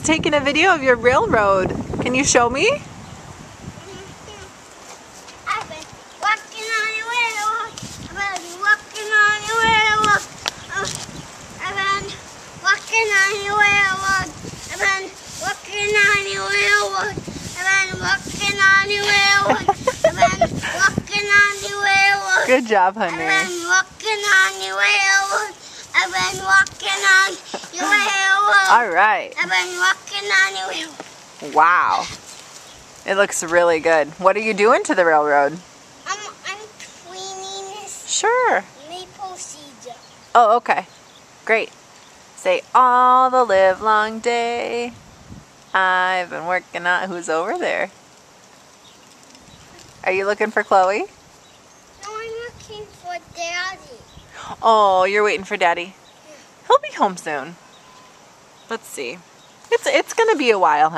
taking a video of your railroad. Can you show me? I've been walking on the railroad. I've been walking on the railroad. I've been walking on the railroad. I've been walking on the railroad. I've been walking on the railroad. I've been walking on the railroad. Good job, I've honey. been walking on the railroad. I've been walking on the railroad. All right. I've been walking on the railroad. Wow. It looks really good. What are you doing to the railroad? I'm cleaning this Sure. maple seed. Oh, okay. Great. Say, all the live long day, I've been working on... Who's over there? Are you looking for Chloe? No, I'm looking for Daddy. Oh, you're waiting for Daddy? He'll be home soon. Let's see. It's gonna be a while, honey.